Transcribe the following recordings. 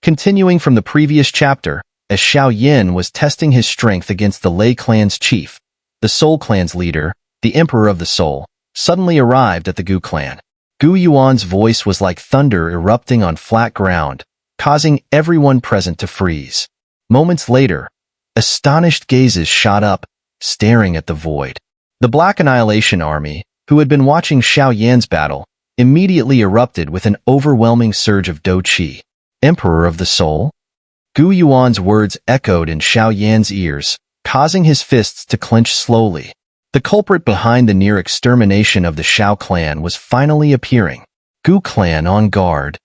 Continuing from the previous chapter, as Xiao Yan was testing his strength against the Lei clan's chief, the Soul clan's leader, the Emperor of the Soul, suddenly arrived at the Gu clan. Gu Yuan's voice was like thunder erupting on flat ground, causing everyone present to freeze. Moments later, astonished gazes shot up, staring at the void. The Black Annihilation Army, who had been watching Xiao Yan's battle, immediately erupted with an overwhelming surge of Do Qi. Emperor of the Soul? Gu Yuan's words echoed in Xiao Yan's ears, causing his fists to clench slowly. The culprit behind the near extermination of the Xiao clan was finally appearing. Gu clan on guard.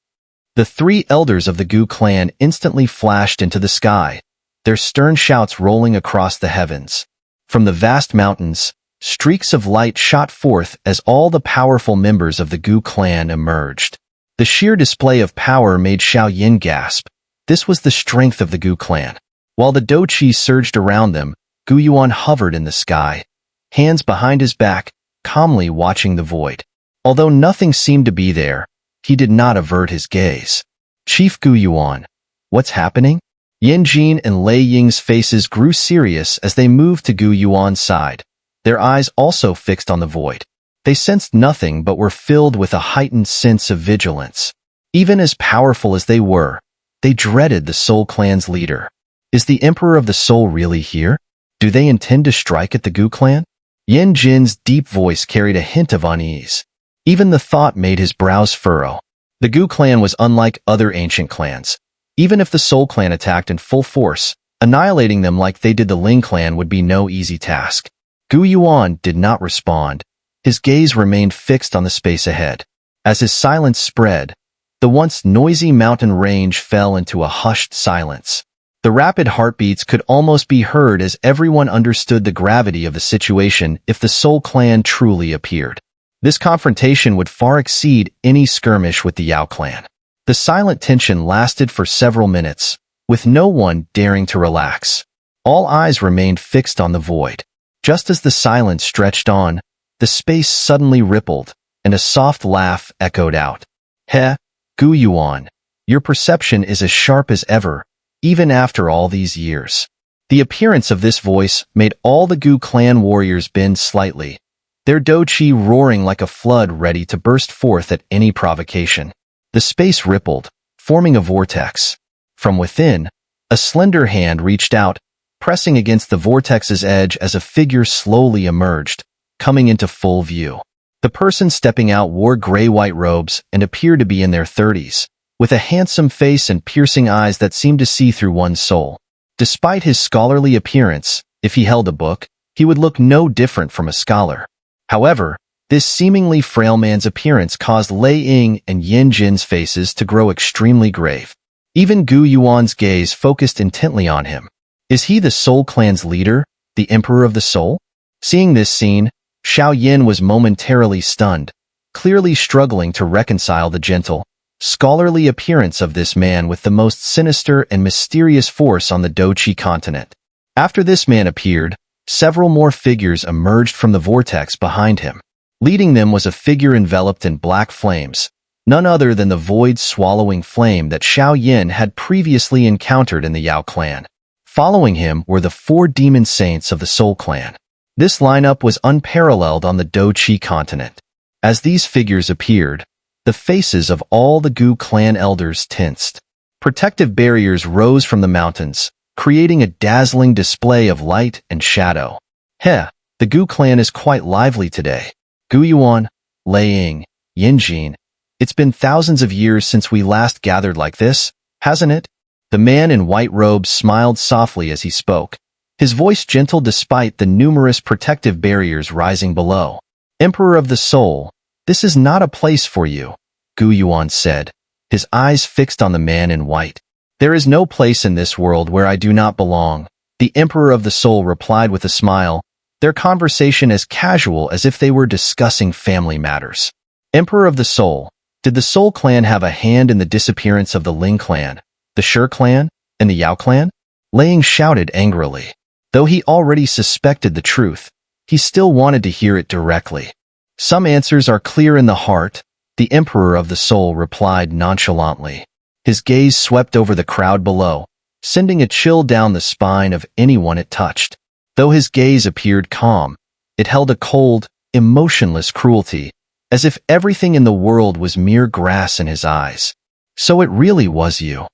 The three elders of the Gu clan instantly flashed into the sky, their stern shouts rolling across the heavens. From the vast mountains, streaks of light shot forth as all the powerful members of the Gu clan emerged. The sheer display of power made Xiao Yan gasp. This was the strength of the Gu clan. While the Do Qi surged around them, Gu Yuan hovered in the sky, hands behind his back, calmly watching the void. Although nothing seemed to be there, he did not avert his gaze. Chief Gu Yuan, what's happening? Yan Jin and Lei Ying's faces grew serious as they moved to Gu Yuan's side, their eyes also fixed on the void. They sensed nothing but were filled with a heightened sense of vigilance. Even as powerful as they were, they dreaded the Soul clan's leader. Is the Emperor of the Soul really here? Do they intend to strike at the Gu clan? Yan Jin's deep voice carried a hint of unease. Even the thought made his brows furrow. The Gu clan was unlike other ancient clans. Even if the Soul clan attacked in full force, annihilating them like they did the Ling clan would be no easy task. Gu Yuan did not respond. His gaze remained fixed on the space ahead. As his silence spread, the once noisy mountain range fell into a hushed silence. The rapid heartbeats could almost be heard as everyone understood the gravity of the situation if the Soul clan truly appeared. This confrontation would far exceed any skirmish with the Yao clan. The silent tension lasted for several minutes, with no one daring to relax. All eyes remained fixed on the void. Just as the silence stretched on, the space suddenly rippled, and a soft laugh echoed out. Heh, Gu Yuan, your perception is as sharp as ever, even after all these years. The appearance of this voice made all the Gu clan warriors bend slightly, their Do Qi roaring like a flood ready to burst forth at any provocation. The space rippled, forming a vortex. From within, a slender hand reached out, pressing against the vortex's edge as a figure slowly emerged, coming into full view. The person stepping out wore gray-white robes and appeared to be in their 30s, with a handsome face and piercing eyes that seemed to see through one's soul. Despite his scholarly appearance, if he held a book, he would look no different from a scholar. However, this seemingly frail man's appearance caused Lei Ying and Yan Jin's faces to grow extremely grave. Even Gu Yuan's gaze focused intently on him. Is he the Soul clan's leader, the Emperor of the Soul? Seeing this scene, Xiao Yan was momentarily stunned, clearly struggling to reconcile the gentle, scholarly appearance of this man with the most sinister and mysterious force on the Do Qi continent. After this man appeared, several more figures emerged from the vortex behind him. Leading them was a figure enveloped in black flames, none other than the void-swallowing flame that Xiao Yan had previously encountered in the Yao clan. Following him were the 4 demon saints of the Soul clan. This lineup was unparalleled on the Do Qi continent. As these figures appeared, the faces of all the Gu clan elders tensed. Protective barriers rose from the mountains, creating a dazzling display of light and shadow. Heh, the Gu clan is quite lively today. Gu Yuan, Lei Ying, Yan Jin. It's been thousands of years since we last gathered like this, hasn't it? The man in white robes smiled softly as he spoke, his voice gentle despite the numerous protective barriers rising below. Emperor of the Soul, this is not a place for you, Gu Yuan said, his eyes fixed on the man in white. There is no place in this world where I do not belong, the Emperor of the Soul replied with a smile, their conversation as casual as if they were discussing family matters. Emperor of the Soul, did the Soul clan have a hand in the disappearance of the Ling clan, the Shi clan, and the Yao clan? Lei Ying shouted angrily. Though he already suspected the truth, he still wanted to hear it directly. Some answers are clear in the heart, the Emperor of the Soul replied nonchalantly. His gaze swept over the crowd below, sending a chill down the spine of anyone it touched. Though his gaze appeared calm, it held a cold, emotionless cruelty, as if everything in the world was mere grass in his eyes. So it really was you.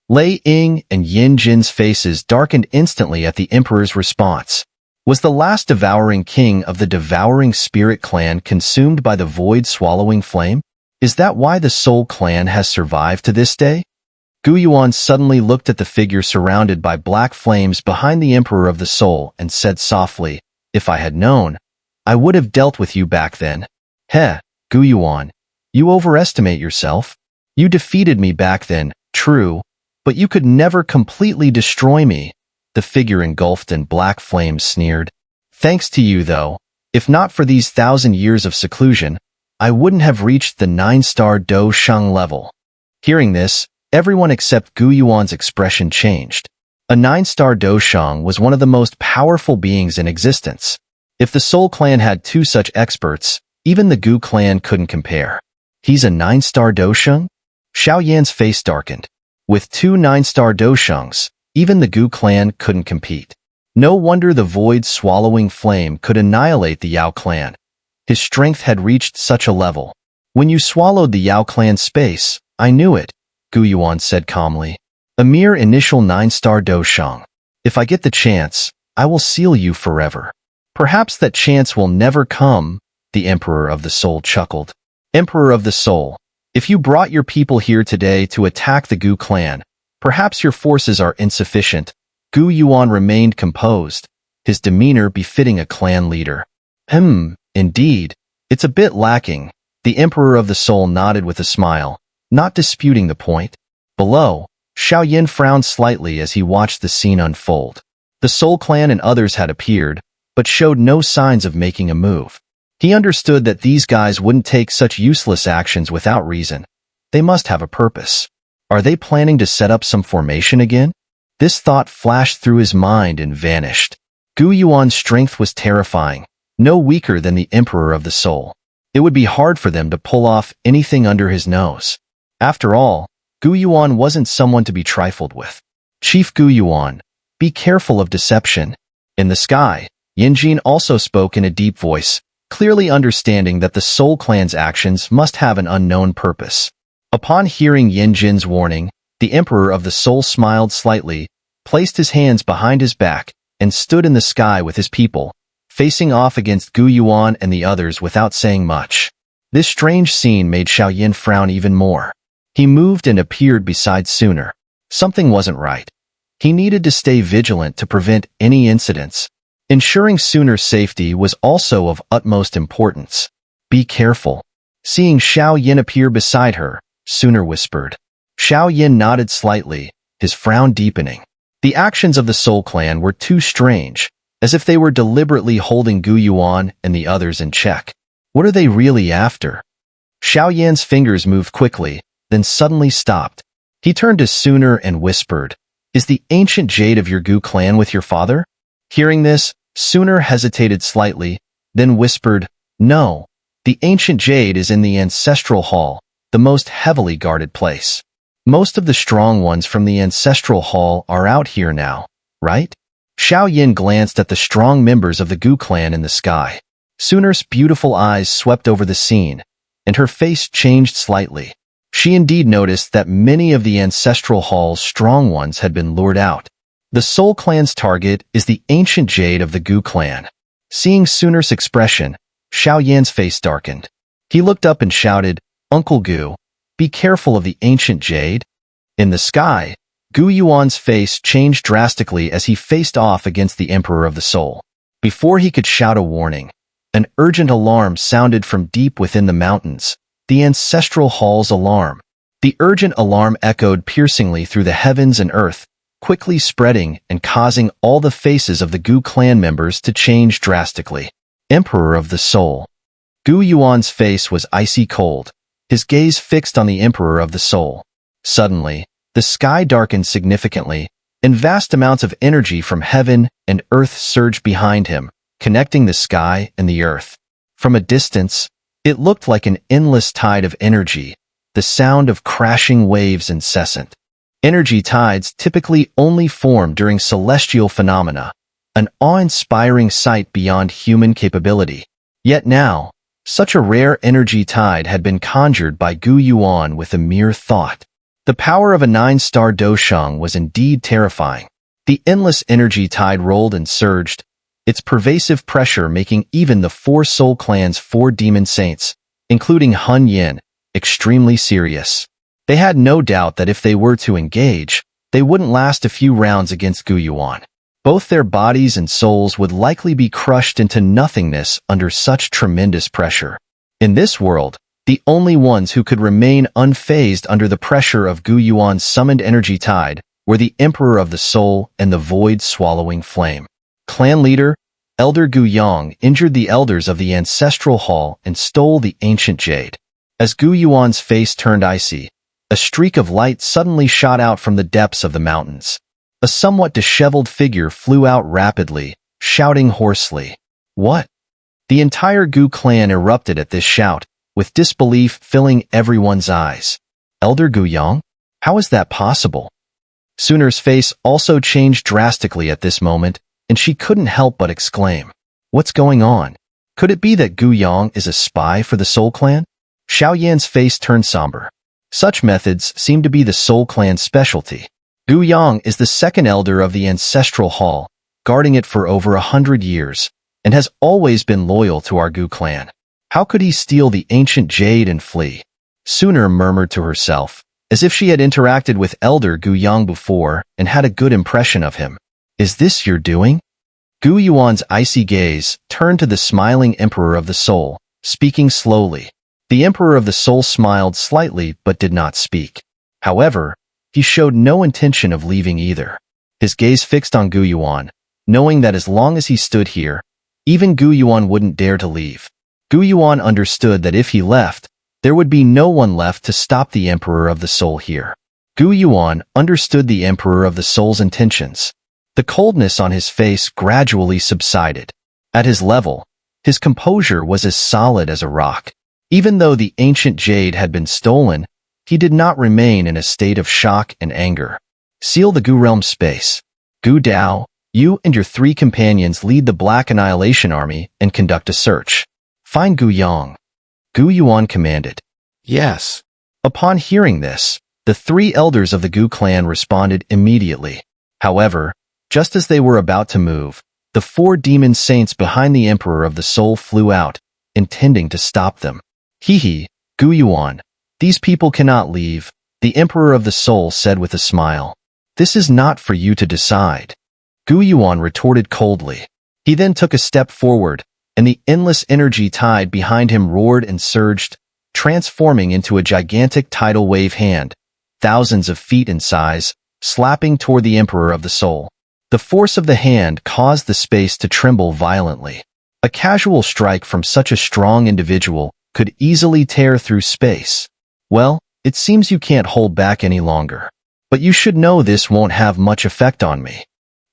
Lei Ying and Yin Jin's faces darkened instantly at the emperor's response. Was the last devouring king of the devouring spirit clan consumed by the void-swallowing flame? Is that why the Soul clan has survived to this day? Gu Yuan suddenly looked at the figure surrounded by black flames behind the Emperor of the Soul and said softly, "If I had known, I would have dealt with you back then." Heh, Gu Yuan, you overestimate yourself. You defeated me back then, true, but you could never completely destroy me. The figure engulfed in black flames sneered. Thanks to you, though. If not for these 1,000 years of seclusion, I wouldn't have reached the 9-star Do Shang level. Hearing this, everyone except Gu Yuan's expression changed. A 9-star Do Shang was one of the most powerful beings in existence. If the Soul clan had 2 such experts, even the Gu clan couldn't compare. He's a 9-star Do Shang? Xiao Yan's face darkened. With 2 9-star Do Shangs, even the Gu clan couldn't compete. No wonder the void-swallowing flame could annihilate the Yao clan. His strength had reached such a level. When you swallowed the Yao clan's space, I knew it, Gu Yuan said calmly. A mere initial 9-star Do Shang. If I get the chance, I will seal you forever. Perhaps that chance will never come, the Emperor of the Soul chuckled. Emperor of the Soul, if you brought your people here today to attack the Gu clan, perhaps your forces are insufficient. Gu Yuan remained composed, his demeanor befitting a clan leader. Indeed, it's a bit lacking. The Emperor of the Soul nodded with a smile, not disputing the point. Below, Xiao Yan frowned slightly as he watched the scene unfold. The Soul clan and others had appeared, but showed no signs of making a move. He understood that these guys wouldn't take such useless actions without reason. They must have a purpose. Are they planning to set up some formation again? This thought flashed through his mind and vanished. Gu Yuan's strength was terrifying, no weaker than the Emperor of the Soul. It would be hard for them to pull off anything under his nose. After all, Gu Yuan wasn't someone to be trifled with. Chief Gu Yuan, be careful of deception. In the sky, Yin Jin also spoke in a deep voice, clearly understanding that the Soul clan's actions must have an unknown purpose. Upon hearing Yin Jin's warning, the Emperor of the Soul smiled slightly, placed his hands behind his back, and stood in the sky with his people, facing off against Gu Yuan and the others without saying much. This strange scene made Xiao Yan frown even more. He moved and appeared beside Sooner. Something wasn't right. He needed to stay vigilant to prevent any incidents. Ensuring Sooner's safety was also of utmost importance. Be careful. Seeing Xiao Yan appear beside her, Sooner whispered. Xiao Yan nodded slightly, his frown deepening. The actions of the Soul clan were too strange, as if they were deliberately holding Gu Yuan and the others in check. What are they really after? Xiao Yan's fingers moved quickly, then suddenly stopped. He turned to Sooner and whispered, "Is the Ancient Jade of your Gu clan with your father?" Hearing this, Sooner hesitated slightly, then whispered, "No, the Ancient Jade is in the Ancestral Hall, the most heavily guarded place. Most of the strong ones from the Ancestral Hall are out here now, right?" Xiao Yan glanced at the strong members of the Gu clan in the sky. Sooner's beautiful eyes swept over the scene, and her face changed slightly. She indeed noticed that many of the Ancestral Hall's strong ones had been lured out. The Soul clan's target is the Ancient Jade of the Gu clan. Seeing Sooner's expression, Xiao Yan's face darkened. He looked up and shouted, "Uncle Gu, be careful of the Ancient Jade." In the sky, Gu Yuan's face changed drastically as he faced off against the Emperor of the Soul. Before he could shout a warning, an urgent alarm sounded from deep within the mountains, the Ancestral Hall's alarm. The urgent alarm echoed piercingly through the heavens and earth, quickly spreading and causing all the faces of the Gu clan members to change drastically. Emperor of the Soul. Gu Yuan's face was icy cold, his gaze fixed on the Emperor of the Soul. Suddenly, the sky darkened significantly, and vast amounts of energy from heaven and earth surged behind him, connecting the sky and the earth. From a distance, it looked like an endless tide of energy, the sound of crashing waves incessant. Energy tides typically only form during celestial phenomena, an awe-inspiring sight beyond human capability. Yet now, such a rare energy tide had been conjured by Gu Yuan with a mere thought. The power of a 9-star dosheng was indeed terrifying. The endless energy tide rolled and surged, its pervasive pressure making even the 4 Soul Clan's 4 demon saints, including Hun Yin, extremely serious. They had no doubt that if they were to engage, they wouldn't last a few rounds against Gu Yuan. Both their bodies and souls would likely be crushed into nothingness under such tremendous pressure. In this world, the only ones who could remain unfazed under the pressure of Gu Yuan's summoned energy tide were the Emperor of the Soul and the void-swallowing flame. Clan leader, Elder Gu Yang injured the elders of the Ancestral Hall and stole the Ancient Jade. As Gu Yuan's face turned icy, a streak of light suddenly shot out from the depths of the mountains. A somewhat disheveled figure flew out rapidly, shouting hoarsely. What? The entire Gu clan erupted at this shout, with disbelief filling everyone's eyes. Elder Gu Yang? How is that possible? Suner's face also changed drastically at this moment, and she couldn't help but exclaim. What's going on? Could it be that Gu Yang is a spy for the Soul Clan? Xiao Yan's face turned somber. Such methods seem to be the Soul Clan's specialty. Gu Yang is the second elder of the Ancestral Hall, guarding it for over 100 years, and has always been loyal to our Gu clan. How could he steal the Ancient Jade and flee? Suner murmured to herself, as if she had interacted with Elder Gu Yang before and had a good impression of him. Is this your doing? Gu Yuan's icy gaze turned to the smiling Emperor of the Soul, speaking slowly. The Emperor of the Soul smiled slightly but did not speak. However, he showed no intention of leaving either. His gaze fixed on Gu Yuan, knowing that as long as he stood here, even Gu Yuan wouldn't dare to leave. Gu Yuan understood that if he left, there would be no one left to stop the Emperor of the Soul here. Gu Yuan understood the Emperor of the Soul's intentions. The coldness on his face gradually subsided. At his level, his composure was as solid as a rock. Even though the Ancient Jade had been stolen, he did not remain in a state of shock and anger. Seal the Gu realm space. Gu Dao, you and your 3 companions lead the Black Annihilation Army and conduct a search. Find Gu Yang. Gu Yuan commanded. Yes. Upon hearing this, the 3 elders of the Gu clan responded immediately. However, just as they were about to move, the 4 demon saints behind the Emperor of the Soul flew out, intending to stop them. Hee, Gu Yuan. These people cannot leave, the Emperor of the Soul said with a smile. This is not for you to decide. Gu Yuan retorted coldly. He then took a step forward, and the endless energy tide behind him roared and surged, transforming into a gigantic tidal wave hand, thousands of feet in size, slapping toward the Emperor of the Soul. The force of the hand caused the space to tremble violently. A casual strike from such a strong individual could easily tear through space. Well, it seems you can't hold back any longer. But you should know this won't have much effect on me.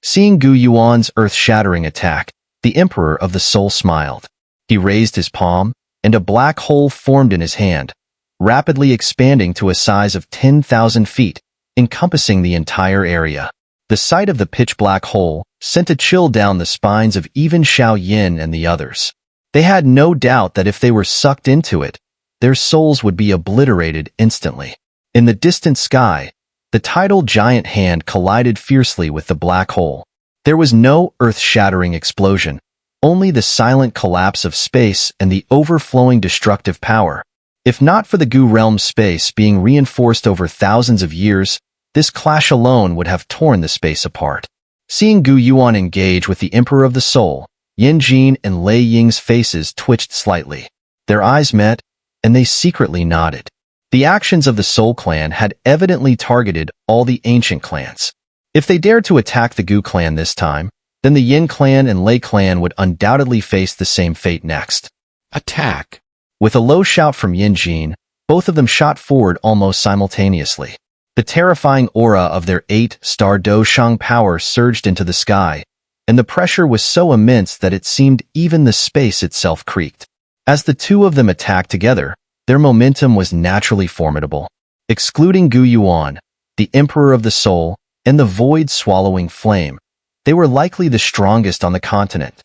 Seeing Gu Yuan's earth-shattering attack, the Emperor of the Soul smiled. He raised his palm, and a black hole formed in his hand, rapidly expanding to a size of 10,000 feet, encompassing the entire area. The sight of the pitch-black hole sent a chill down the spines of even Xiao Yan and the others. They had no doubt that if they were sucked into it, their souls would be obliterated instantly. In the distant sky, the tidal giant hand collided fiercely with the black hole. There was no earth-shattering explosion, only the silent collapse of space and the overflowing destructive power. If not for the Gu realm space being reinforced over thousands of years, this clash alone would have torn the space apart. Seeing Gu Yuan engage with the Emperor of the Soul, Yin Jin and Lei Ying's faces twitched slightly. Their eyes met, and they secretly nodded. The actions of the Soul Clan had evidently targeted all the ancient clans. If they dared to attack the Gu clan this time, then the Yin clan and Lei clan would undoubtedly face the same fate next. Attack! With a low shout from Yin Jin, both of them shot forward almost simultaneously. The terrifying aura of their 8-star dosheng power surged into the sky, and the pressure was so immense that it seemed even the space itself creaked. As the 2 of them attacked together, Their momentum was naturally formidable. Excluding Gu Yuan, the Emperor of the Soul, and the void-swallowing flame, they were likely the strongest on the continent.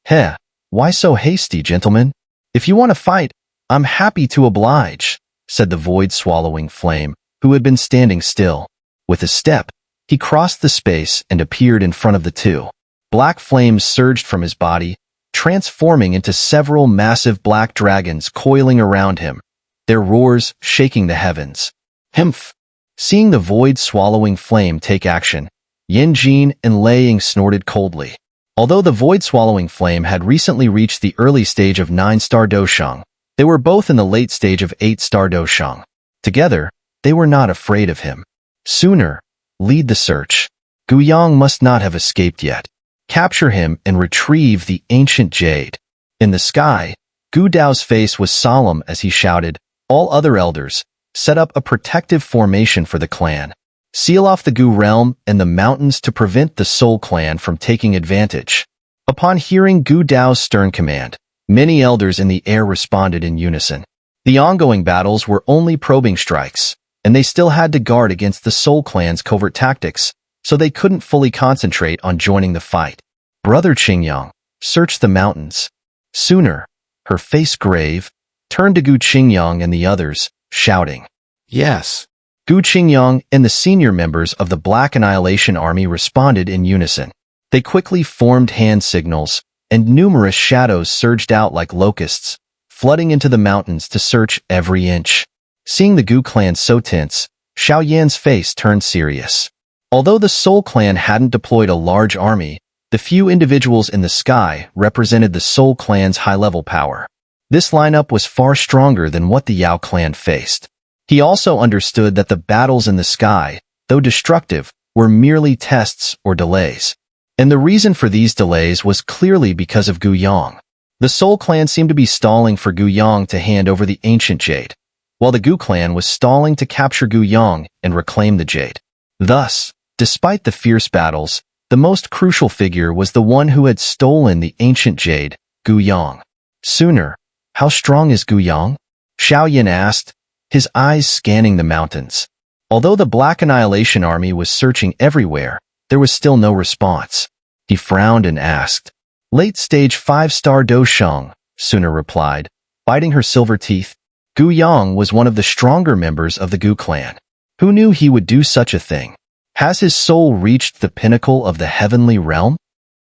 Heh, why so hasty, gentlemen? If you want to fight, I'm happy to oblige, said the void-swallowing flame, who had been standing still. With a step, he crossed the space and appeared in front of the two. Black flames surged from his body, transforming into several massive black dragons coiling around him, their roars shaking the heavens. Humph! Seeing the void-swallowing flame take action, Yan Jin and Lei Ying snorted coldly. Although the void-swallowing flame had recently reached the early stage of 9-star Dosheng, they were both in the late stage of 8-star Dosheng. Together, they were not afraid of him. Sooner, lead the search. Gu Yang must not have escaped yet. Capture him and retrieve the Ancient Jade. In the sky, Gu Dao's face was solemn as he shouted, "All other elders, set up a protective formation for the clan. Seal off the Gu realm and the mountains to prevent the Soul clan from taking advantage." Upon hearing Gu Dao's stern command, many elders in the air responded in unison. The ongoing battles were only probing strikes, and they still had to guard against the Soul clan's covert tactics, so they couldn't fully concentrate on joining the fight. Brother Qingyang, search the mountains. Sooner, her face grave, turned to Gu Qingyang and the others, shouting, "Yes." Gu Qingyang and the senior members of the Black Annihilation Army responded in unison. They quickly formed hand signals, and numerous shadows surged out like locusts, flooding into the mountains to search every inch. Seeing the Gu clan so tense, Xiao Yan's face turned serious. Although the Soul clan hadn't deployed a large army, the few individuals in the sky represented the Soul clan's high-level power. This lineup was far stronger than what the Yao clan faced. He also understood that the battles in the sky, though destructive, were merely tests or delays. And the reason for these delays was clearly because of Gu Yang. The Soul clan seemed to be stalling for Gu Yang to hand over the Ancient Jade, while the Gu clan was stalling to capture Gu Yang and reclaim the Jade. Thus, despite the fierce battles, the most crucial figure was the one who had stolen the Ancient Jade, Gu Yang. Sooner, how strong is Gu Yang? Xiao Yan asked, his eyes scanning the mountains. Although the Black Annihilation Army was searching everywhere, there was still no response. He frowned and asked. Late stage 5-star Dosheng, Sooner replied, biting her silver teeth. Gu Yang was one of the stronger members of the Gu clan. Who knew he would do such a thing? Has his soul reached the pinnacle of the heavenly realm?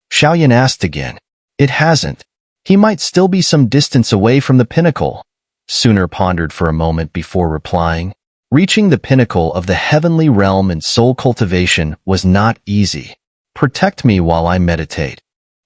Xiao Yan asked again. It hasn't. He might still be some distance away from the pinnacle. Sooner pondered for a moment before replying. Reaching the pinnacle of the heavenly realm in soul cultivation was not easy. Protect me while I meditate.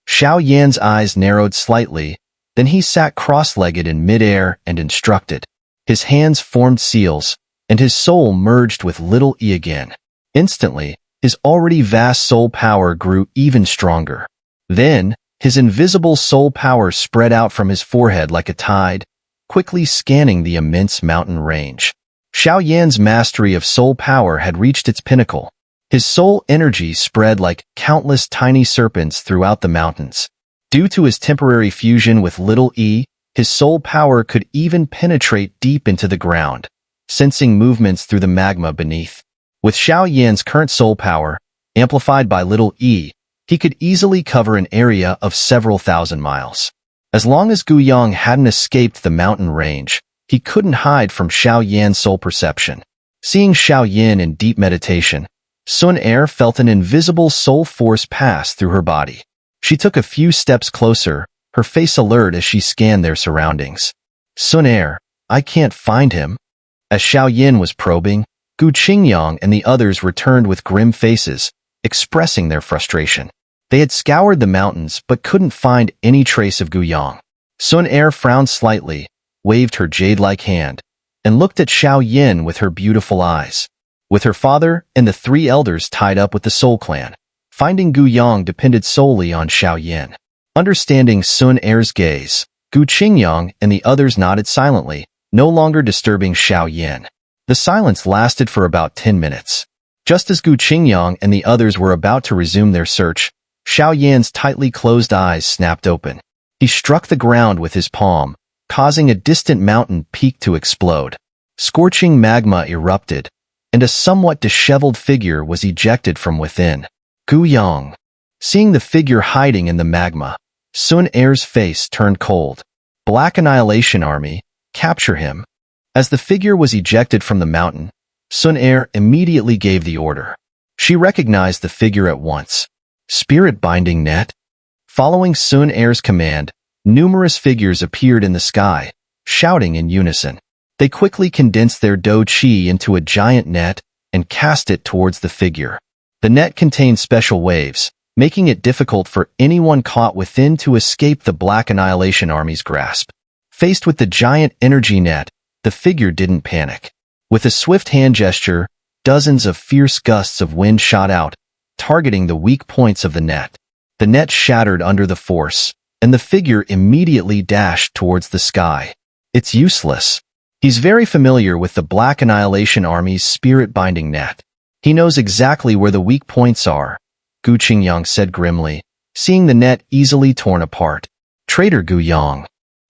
Xiao Yan's eyes narrowed slightly, then he sat cross-legged in midair and instructed. His hands formed seals, and his soul merged with little E again. Instantly, his already vast soul power grew even stronger. Then, his invisible soul power spread out from his forehead like a tide, quickly scanning the immense mountain range. Xiao Yan's mastery of soul power had reached its pinnacle. His soul energy spread like countless tiny serpents throughout the mountains. Due to his temporary fusion with little E, his soul power could even penetrate deep into the ground, sensing movements through the magma beneath. With Xiao Yan's current soul power, amplified by little E, he could easily cover an area of several thousand miles. As long as Gu Yang hadn't escaped the mountain range, he couldn't hide from Xiao Yan's soul perception. Seeing Xiao Yan in deep meditation, Sun Er felt an invisible soul force pass through her body. She took a few steps closer, her face alert as she scanned their surroundings. Sun Er, I can't find him. As Xiao Yan was probing, Gu Qingyang and the others returned with grim faces, expressing their frustration. They had scoured the mountains but couldn't find any trace of Gu Yang. Sun Er frowned slightly, waved her jade-like hand, and looked at Xiao Yan with her beautiful eyes. With her father and the 3 elders tied up with the Soul clan, finding Gu Yang depended solely on Xiao Yan. Understanding Sun Er's gaze, Gu Qingyang and the others nodded silently, no longer disturbing Xiao Yan. The silence lasted for about 10 minutes. Just as Gu Qingyang and the others were about to resume their search, Xiao Yan's tightly closed eyes snapped open. He struck the ground with his palm, causing a distant mountain peak to explode. Scorching magma erupted, and a somewhat disheveled figure was ejected from within. Gu Yang. Seeing the figure hiding in the magma, Sun Er's face turned cold. Black Annihilation Army, capture him. As the figure was ejected from the mountain, Sun Er immediately gave the order. She recognized the figure at once. Spirit Binding Net? Following Sun Er's command, numerous figures appeared in the sky, shouting in unison. They quickly condensed their Do Qi into a giant net and cast it towards the figure. The net contained special waves, making it difficult for anyone caught within to escape the Black Annihilation Army's grasp. Faced with the giant energy net, the figure didn't panic. With a swift hand gesture, dozens of fierce gusts of wind shot out, targeting the weak points of the net. The net shattered under the force, and the figure immediately dashed towards the sky. It's useless. He's very familiar with the Black Annihilation Army's spirit binding net. He knows exactly where the weak points are, Gu Qingyang said grimly, seeing the net easily torn apart. Traitor Gu Yang.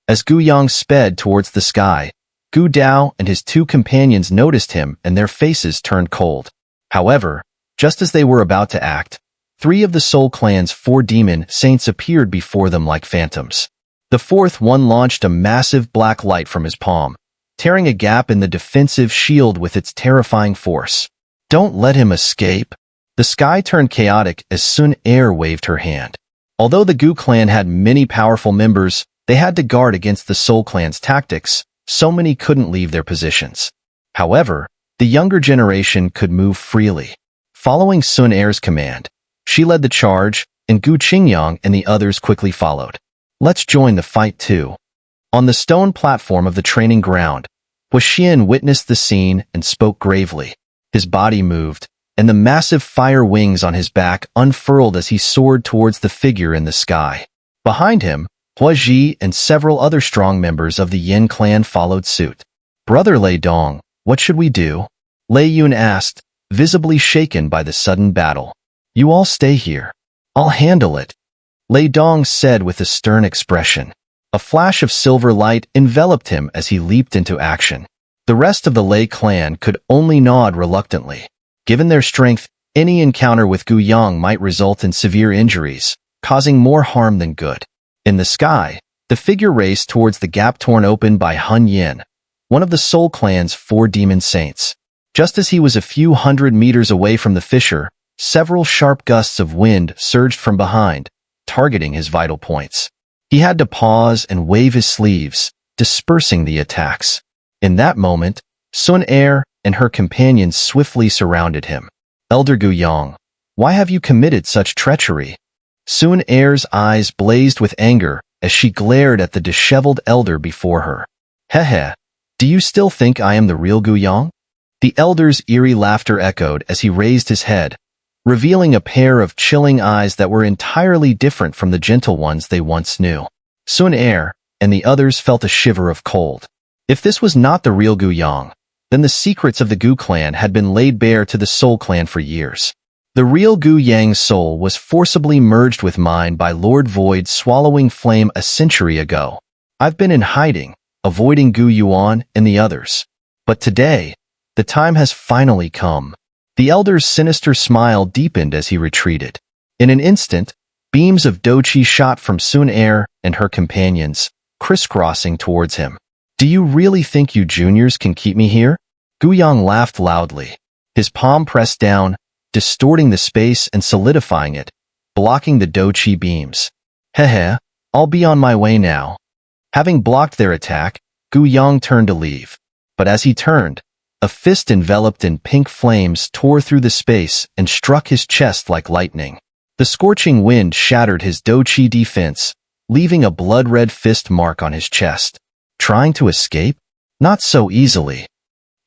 As Gu Yang sped towards the sky, Gu Dao and his two companions noticed him and their faces turned cold. However, just as they were about to act, 3 of the Soul Clan's 4 demon saints appeared before them like phantoms. The fourth one launched a massive black light from his palm, tearing a gap in the defensive shield with its terrifying force. Don't let him escape. The sky turned chaotic as Sun Er waved her hand. Although the Gu clan had many powerful members, they had to guard against the Soul Clan's tactics, so many couldn't leave their positions. However, the younger generation could move freely. Following Sun Er's command, she led the charge, and Gu Qingyang and the others quickly followed. Let's join the fight too. On the stone platform of the training ground, Hua Xian witnessed the scene and spoke gravely. His body moved, and the massive fire wings on his back unfurled as he soared towards the figure in the sky. Behind him, Hua Ji and several other strong members of the Yin clan followed suit. Brother Lei Dong, what should we do? Lei Yun asked, visibly shaken by the sudden battle. You all stay here. I'll handle it, Lei Dong said with a stern expression. A flash of silver light enveloped him as he leaped into action. The rest of the Lei clan could only nod reluctantly. Given their strength, any encounter with Gu Yang might result in severe injuries, causing more harm than good. In the sky, the figure raced towards the gap torn open by Hun Yin, one of the Soul Clan's 4 demon saints. Just as he was a few hundred meters away from the fissure, several sharp gusts of wind surged from behind, targeting his vital points. He had to pause and wave his sleeves, dispersing the attacks. In that moment, Sun Er and her companions swiftly surrounded him. Elder Gu Yang, why have you committed such treachery? Sun Er's eyes blazed with anger as she glared at the disheveled elder before her. Hehe, do you still think I am the real Gu Yang? The elder's eerie laughter echoed as he raised his head, revealing a pair of chilling eyes that were entirely different from the gentle ones they once knew. Sun Er and the others felt a shiver of cold. If this was not the real Gu Yang, then the secrets of the Gu clan had been laid bare to the Soul clan for years. The real Gu Yang's soul was forcibly merged with mine by Lord Void's swallowing flame a century ago. I've been in hiding, avoiding Gu Yuan and the others. But today, the time has finally come. The elder's sinister smile deepened as he retreated. In an instant, beams of Doqi shot from Sun Er and her companions, crisscrossing towards him. Do you really think you juniors can keep me here? Gu Yang laughed loudly. His palm pressed down, distorting the space and solidifying it, blocking the Doqi beams. Hehe, I'll be on my way now. Having blocked their attack, Gu Yang turned to leave. But as he turned, a fist enveloped in pink flames tore through the space and struck his chest like lightning. The scorching wind shattered his Doqi defense, leaving a blood-red fist mark on his chest. Trying to escape? Not so easily.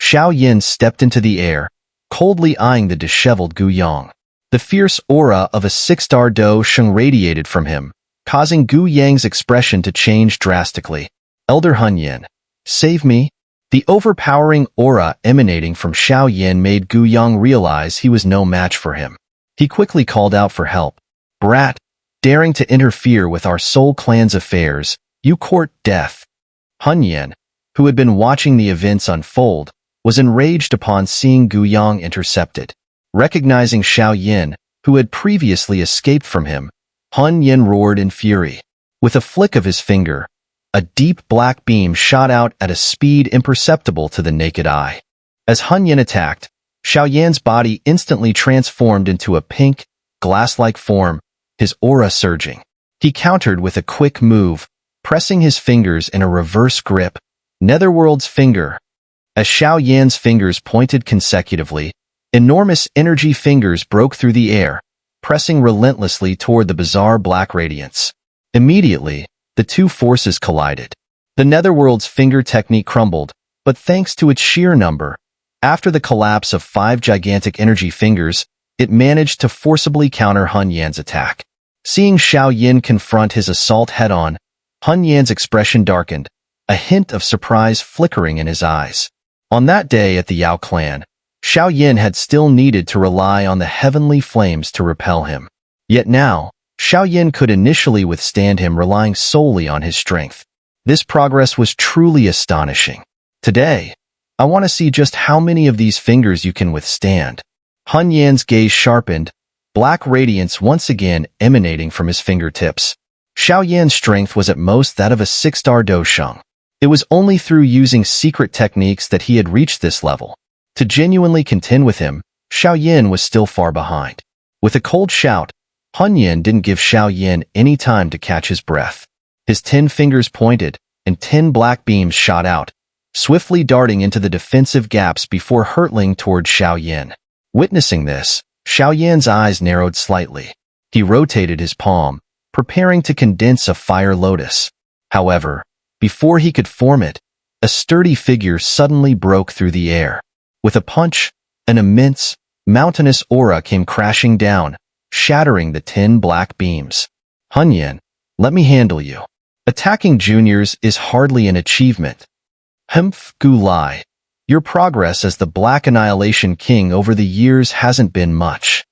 Xiao Yan stepped into the air, coldly eyeing the disheveled Gu Yang. The fierce aura of a 6-star Do Sheng radiated from him, causing Gu Yang's expression to change drastically. Elder Hun Yan, save me. The overpowering aura emanating from Xiao Yan made Gu Yang realize he was no match for him. He quickly called out for help. Brat, daring to interfere with our Soul clan's affairs, you court death. Hun Yan, who had been watching the events unfold, was enraged upon seeing Gu Yang intercepted. Recognizing Xiao Yan, who had previously escaped from him, Hun Yan roared in fury. With a flick of his finger, a deep black beam shot out at a speed imperceptible to the naked eye. As Hun Yan attacked, Xiao Yan's body instantly transformed into a pink, glass-like form, his aura surging. He countered with a quick move, pressing his fingers in a reverse grip, Netherworld's finger. As Xiao Yan's fingers pointed consecutively, enormous energy fingers broke through the air, pressing relentlessly toward the bizarre black radiance. Immediately, the two forces collided. The Netherworld's finger technique crumbled, but thanks to its sheer number, after the collapse of 5 gigantic energy fingers, it managed to forcibly counter Hun Yan's attack. Seeing Xiao Yan confront his assault head-on, Hun Yan's expression darkened, a hint of surprise flickering in his eyes. On that day at the Yao clan, Xiao Yan had still needed to rely on the heavenly flames to repel him. Yet now, Xiao Yan could initially withstand him relying solely on his strength. This progress was truly astonishing. Today, I want to see just how many of these fingers you can withstand. Hun Yan's gaze sharpened, black radiance once again emanating from his fingertips. Xiao Yan's strength was at most that of a 6-star dosheng. It was only through using secret techniques that he had reached this level. To genuinely contend with him, Xiao Yan was still far behind. With a cold shout, Hun Yan didn't give Xiao Yan any time to catch his breath. His 10 fingers pointed, and 10 black beams shot out, swiftly darting into the defensive gaps before hurtling toward Xiao Yan. Witnessing this, Xiao Yan's eyes narrowed slightly. He rotated his palm, preparing to condense a fire lotus. However, before he could form it, a sturdy figure suddenly broke through the air. With a punch, an immense, mountainous aura came crashing down, shattering the 10 black beams. Hun Yan, let me handle you. Attacking juniors is hardly an achievement. Humph, Gu Lai. Your progress as the Black Annihilation King over the years hasn't been much.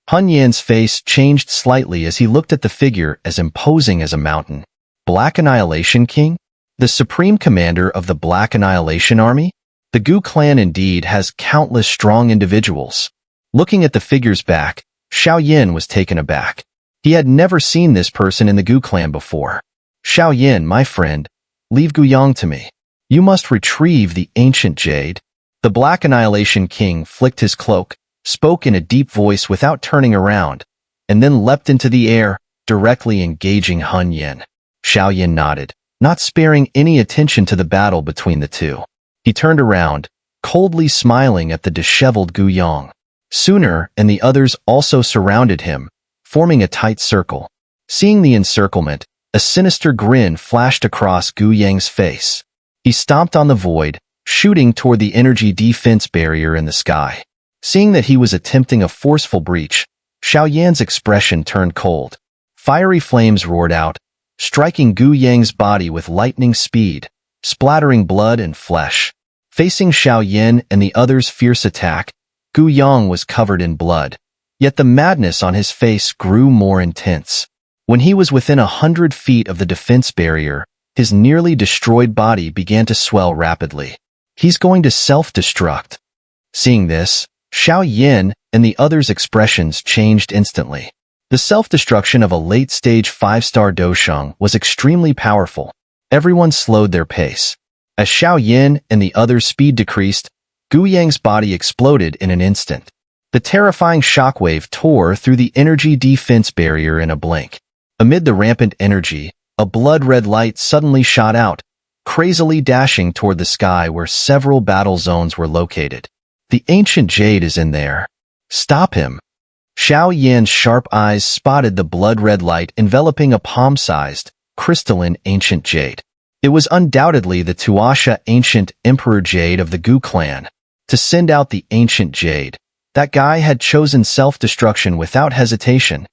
Hun Yan's face changed slightly as he looked at the figure as imposing as a mountain. Black Annihilation King? The supreme commander of the Black Annihilation Army? The Gu clan indeed has countless strong individuals. Looking at the figure's back, Xiao Yan was taken aback. He had never seen this person in the Gu clan before. Xiao Yan, my friend, leave Gu Yang to me. You must retrieve the Ancient Jade. The Black Annihilation King flicked his cloak, spoke in a deep voice without turning around, and then leapt into the air, directly engaging Hun Yan. Xiao Yan nodded, not sparing any attention to the battle between the two. He turned around, coldly smiling at the disheveled Gu Yang. Sooner and the others also surrounded him, forming a tight circle. Seeing the encirclement, a sinister grin flashed across Gu Yang's face. He stomped on the void, shooting toward the energy defense barrier in the sky. Seeing that he was attempting a forceful breach, Xiao Yan's expression turned cold. Fiery flames roared out, striking Gu Yang's body with lightning speed, splattering blood and flesh. Facing Xiao Yan and the others' fierce attack, Gu Yang was covered in blood, yet the madness on his face grew more intense. When he was within 100 feet of the defense barrier, his nearly destroyed body began to swell rapidly. He's going to self-destruct. Seeing this, Xiao Yan and the others' expressions changed instantly. The self-destruction of a late-stage 5-star dosheng was extremely powerful. Everyone slowed their pace. As Xiao Yan and the others' speed decreased, Gu Yang's body exploded in an instant. The terrifying shockwave tore through the energy defense barrier in a blink. Amid the rampant energy, a blood-red light suddenly shot out, crazily dashing toward the sky where several battle zones were located. The Ancient Jade is in there. Stop him. Xiao Yan's sharp eyes spotted the blood-red light enveloping a palm-sized, crystalline Ancient Jade. It was undoubtedly the Tuasha Ancient Emperor Jade of the Gu clan. To send out the Ancient Jade, that guy had chosen self-destruction without hesitation.